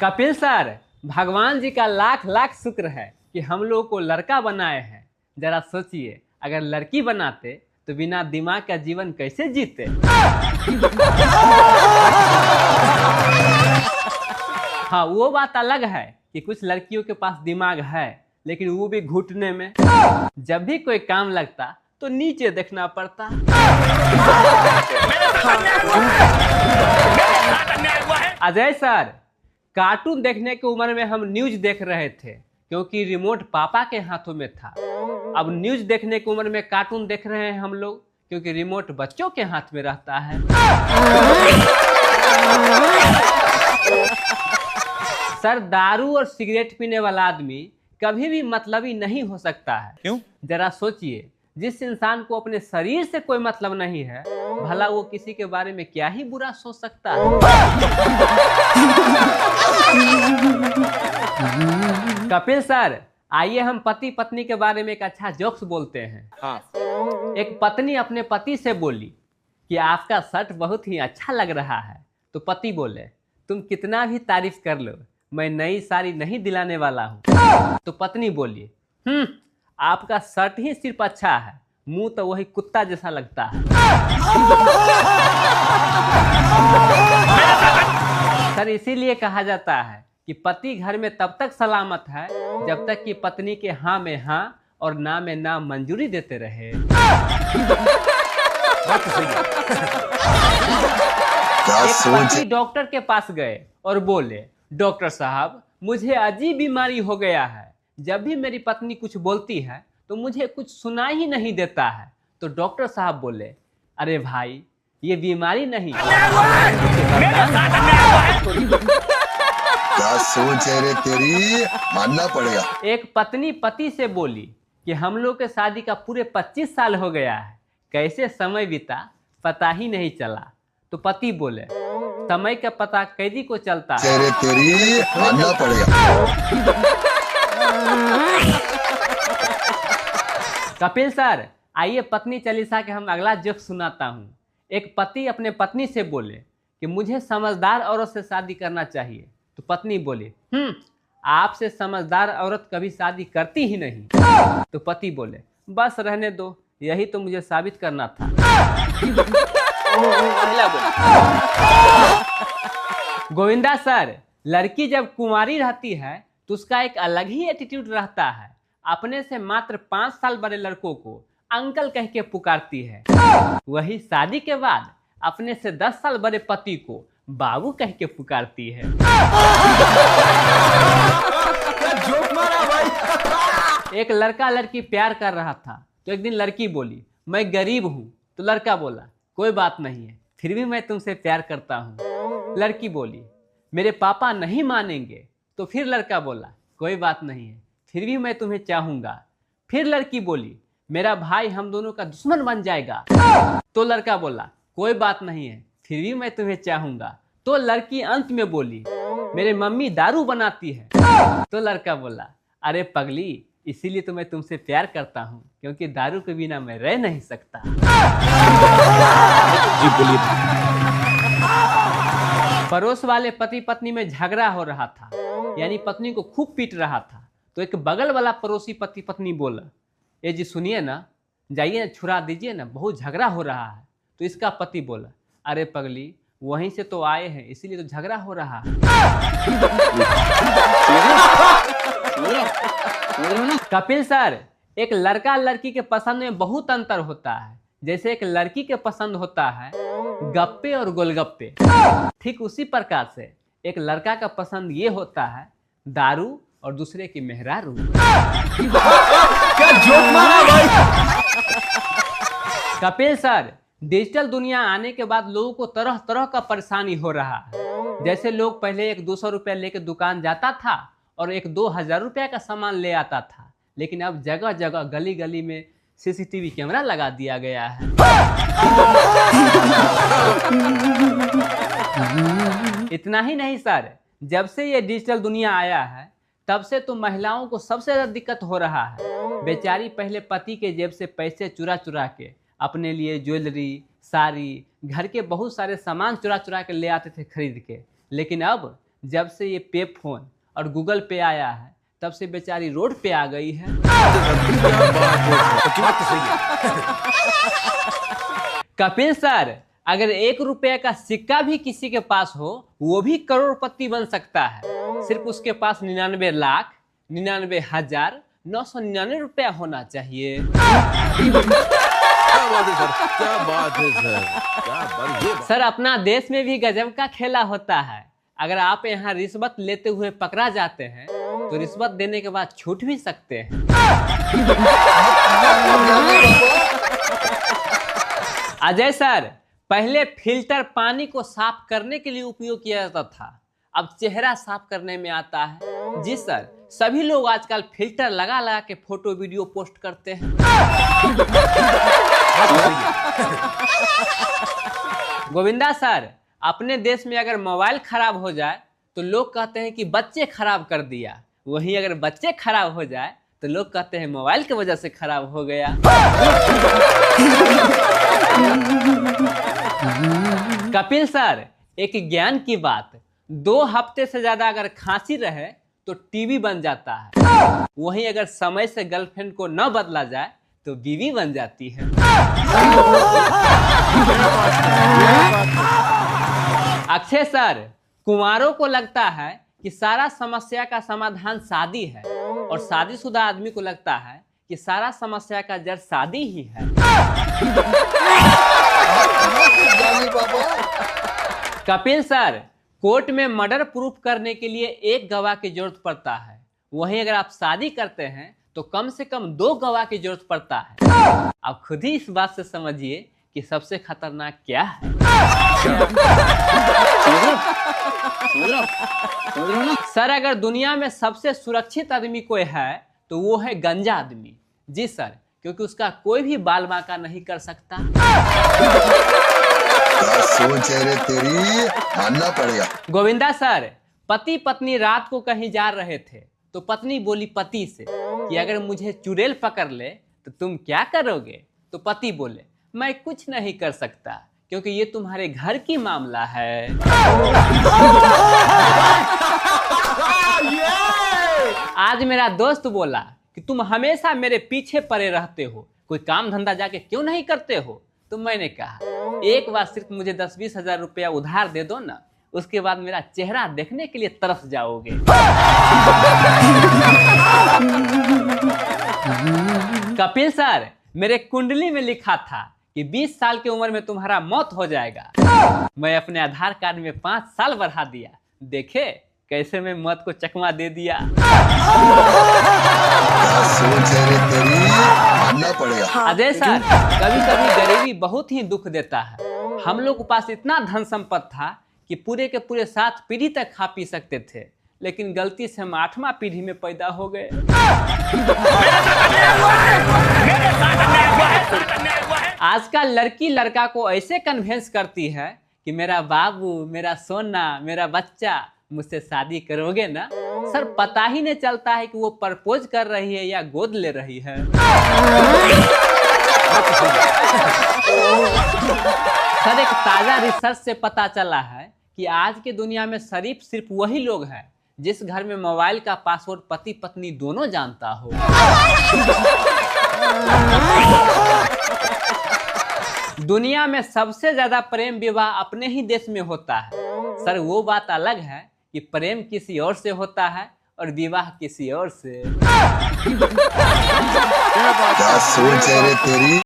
Kapil sir, भगवान जी का लाख लाख शुक्र है कि हम लोग को लड़का बनाए हैं। जरा सोचिए, अगर लड़की बनाते तो बिना दिमाग का जीवन कैसे जीते। हाँ, वो बात अलग है कि कुछ लड़कियों के पास दिमाग है, लेकिन वो भी घुटने में। जब भी कोई काम लगता तो नीचे देखना पड़ता। अजय सर, कार्टून देखने की उम्र में हम न्यूज देख रहे थे क्योंकि रिमोट पापा के हाथों में था। अब न्यूज देखने की उम्र में कार्टून देख रहे हैं हम लोग क्योंकि रिमोट बच्चों के हाथ में रहता है। सर, दारू और सिगरेट पीने वाला आदमी कभी भी मतलबी नहीं हो सकता है। क्यों? जरा सोचिए, जिस इंसान को अपने शरीर से कोई मतलब नहीं है, भला वो किसी के बारे में क्या ही बुरा सोच सकता है। कपिल सर, आइए हम पति पत्नी के बारे में एक अच्छा जोक्स बोलते हैं। हाँ। एक पत्नी अपने पति से बोली कि आपका शर्ट बहुत ही अच्छा लग रहा है। तो पति बोले, तुम कितना भी तारीफ कर लो, मैं नई साड़ी नहीं दिलाने वाला हूँ। तो पत्नी बोली, आपका शर्ट ही सिर्फ अच्छा है, मुंह तो वही कुत्ता जैसा लगता है। सर, इसीलिए कहा जाता है कि पति घर में तब तक सलामत है जब तक कि पत्नी के हाँ में हाँ और ना में ना मंजूरी देते रहे। एक पति डॉक्टर के पास गए और बोले, डॉक्टर साहब, मुझे अजीब बीमारी हो गया है। जब भी मेरी पत्नी कुछ बोलती है तो मुझे कुछ सुनाई ही नहीं देता है। तो डॉक्टर साहब बोले, अरे भाई, ये बीमारी नहीं, क्या सोच है रे तेरी, मानना पड़ेगा। एक पत्नी पति से बोली कि हम लोग के शादी का पूरे 25 साल हो गया है, कैसे समय बीता पता ही नहीं चला। तो पति बोले, समय का पता कैदी को चलता है। रे तेरी, मानना पड़ेगा। कपिल सर, आइए पत्नी चालीसा के हम अगला जोक सुनाता हूँ। एक पति अपने पत्नी से बोले कि मुझे समझदार औरत से शादी करना चाहिए। तो पत्नी बोली, आपसे समझदार औरत कभी शादी करती ही नहीं। तो पति बोले, बस रहने दो, यही तो मुझे साबित करना था। गोविंदा सर, लड़की जब कुंवारी रहती है तो उसका एक अलग ही एटीट्यूड रहता है। अपने से मात्र 5 साल बड़े लड़कों को अंकल कह के पुकारती है। वही शादी के बाद अपने से 10 साल बड़े पति को बाबू कह के पुकारती है। एक लड़का लड़की प्यार कर रहा था तो एक दिन लड़की बोली, मैं गरीब हूँ। तो लड़का बोला, कोई बात नहीं है, फिर भी मैं तुमसे प्यार करता हूँ। लड़की बोली, मेरे पापा नहीं मानेंगे। तो फिर लड़का बोला, कोई बात नहीं है, फिर भी मैं तुम्हें चाहूंगा। फिर लड़की बोली, मेरा भाई हम दोनों का दुश्मन बन जाएगा। तो लड़का बोला, कोई बात नहीं है, फिर भी मैं तुम्हें चाहूंगा। तो लड़की अंत में बोली, मेरे मम्मी दारू बनाती है। तो लड़का बोला, अरे पगली, इसीलिए तो मैं तुमसे प्यार करता हूँ, क्योंकि दारू के बिना मैं रह नहीं सकता। पड़ोस वाले पति पत्नी में झगड़ा हो रहा था, यानी पत्नी को खूब पीट रहा था। तो एक बगल वाला पड़ोसी पति पत्नी बोला, ए जी सुनिए ना, जाइए ना, छुड़ा दीजिए ना, बहुत झगड़ा हो रहा है। तो इसका पति बोला, अरे पगली, वहीं से तो आए हैं, इसीलिए तो झगड़ा हो रहा है। कपिल सर, एक लड़का लड़की के पसंद में बहुत अंतर होता है। जैसे एक लड़की के पसंद होता है गप्पे और गोलगप्पे, ठीक उसी प्रकार से एक लड़का का पसंद ये होता है दारू और दूसरे की मेहरारू। क्या जोक मारा भाई। कपिल सर, डिजिटल दुनिया आने के बाद लोगों को तरह तरह का परेशानी हो रहा है। जैसे लोग पहले एक 200 रुपया लेके दुकान जाता था और एक 2000 रुपया का सामान ले आता था, लेकिन अब जगह जगह गली गली में सीसीटीवी कैमरा लगा दिया गया है। इतना ही नहीं सर, जब से ये डिजिटल दुनिया आया है तब से तो महिलाओं को सबसे ज्यादा दिक्कत हो रहा है। बेचारी पहले पति के जेब से पैसे चुरा चुरा के अपने लिए ज्वेलरी, साड़ी, घर के बहुत सारे सामान चुरा चुरा के ले आते थे खरीद के, लेकिन अब जब से ये पे फोन और गूगल पे आया है तब से बेचारी रोड पे आ गई है। कपिल सर, अगर 1 रुपये का सिक्का भी किसी के पास हो वो भी करोड़पति बन सकता है। सिर्फ उसके पास 99,99,999 रुपया होना चाहिए। क्या बात है सर, क्या बात है सर, क्या बात है। सर, अपना देश में भी गजब का खेला होता है। अगर आप यहाँ रिश्वत लेते हुए पकड़ा जाते हैं तो रिश्वत देने के बाद छूट भी सकते हैं। अजय सर, पहले फिल्टर पानी को साफ करने के लिए उपयोग किया जाता था, अब चेहरा साफ करने में आता है। जी सर, सभी लोग आजकल फिल्टर लगा लगा के फोटो वीडियो पोस्ट करते हैं। गोविंदा सर, अपने देश में अगर मोबाइल खराब हो जाए तो लोग कहते हैं कि बच्चे खराब कर दिया, वहीं अगर बच्चे खराब हो जाए तो लोग कहते हैं मोबाइल की वजह से खराब हो गया। कपिल सर, एक ज्ञान की बात, 2 हफ्ते से ज्यादा अगर खांसी रहे तो टीबी बन जाता है, वहीं अगर समय से गर्लफ्रेंड को न बदला जाए तो बीवी बन जाती है। अक्षय सर, कुंवारों को लगता है कि सारा समस्या का समाधान शादी है और शादीशुदा आदमी को लगता है कि सारा समस्या का जड़ शादी ही है। कपिल सर, कोर्ट में मर्डर प्रूफ करने के लिए 1 गवाह की जरूरत पड़ता है, वहीं अगर आप शादी करते हैं तो कम से कम 2 गवाह की जरूरत पड़ता है। आप खुद ही इस बात से समझिए कि सबसे खतरनाक क्या है। सर, अगर दुनिया में सबसे सुरक्षित आदमी कोई है तो वो है गंजा आदमी। जी सर, क्योंकि उसका कोई भी बाल बांका नहीं कर सकता। क्या सोच है रे तेरी, मानना पड़ेगा। गोविंदा सर, पति पत्नी रात को कहीं जा रहे थे तो पत्नी बोली पति से कि अगर मुझे चुड़ैल पकड़ ले तो तुम क्या करोगे? तो पति बोले, मैं कुछ नहीं कर सकता क्योंकि ये तुम्हारे घर की मामला है। आज मेरा दोस्त बोला कि तुम हमेशा मेरे पीछे पड़े रहते हो, कोई काम धंधा जाके क्यों नहीं करते हो? तो मैंने कहा, एक बार सिर्फ मुझे 10-20 हजार रुपया उधार दे दो ना, उसके बाद मेरा चेहरा देखने के लिए तरस जाओगे। कपिल सर, मेरे कुंडली में लिखा था कि 20 साल की उम्र में तुम्हारा मौत हो जाएगा। मैं अपने आधार कार्ड में 5 साल बढ़ा दिया, देखे कैसे मैं मौत को चकमा दे दिया। क्या सोच है रे तेरी, मानना पड़ेगा। अजय सर, कभी कभी गरीबी बहुत ही दुख देता है। हम लोग के पास इतना धन संपत्ति था कि पूरे के पूरे 7 पीढ़ी तक खा पी सकते थे, लेकिन गलती से हम 8वां पीढ़ी में पैदा हो गए। आजकल लड़की लड़का को ऐसे कन्विंस करती है कि मेरा बाबू, मेरा सोना, मेरा बच्चा, मुझसे शादी करोगे ना? सर, पता ही नहीं चलता है कि वो प्रपोज कर रही है या गोद ले रही है। सर, एक ताजा रिसर्च से पता चला है कि आज की दुनिया में शरीफ सिर्फ वही लोग हैं जिस घर में मोबाइल का पासवर्ड पति पत्नी दोनों जानता हो। दुनिया में सबसे ज्यादा प्रेम विवाह अपने ही देश में होता है। सर, वो बात अलग है कि प्रेम किसी और से होता है और विवाह किसी और से। क्या सोच है रे तेरी।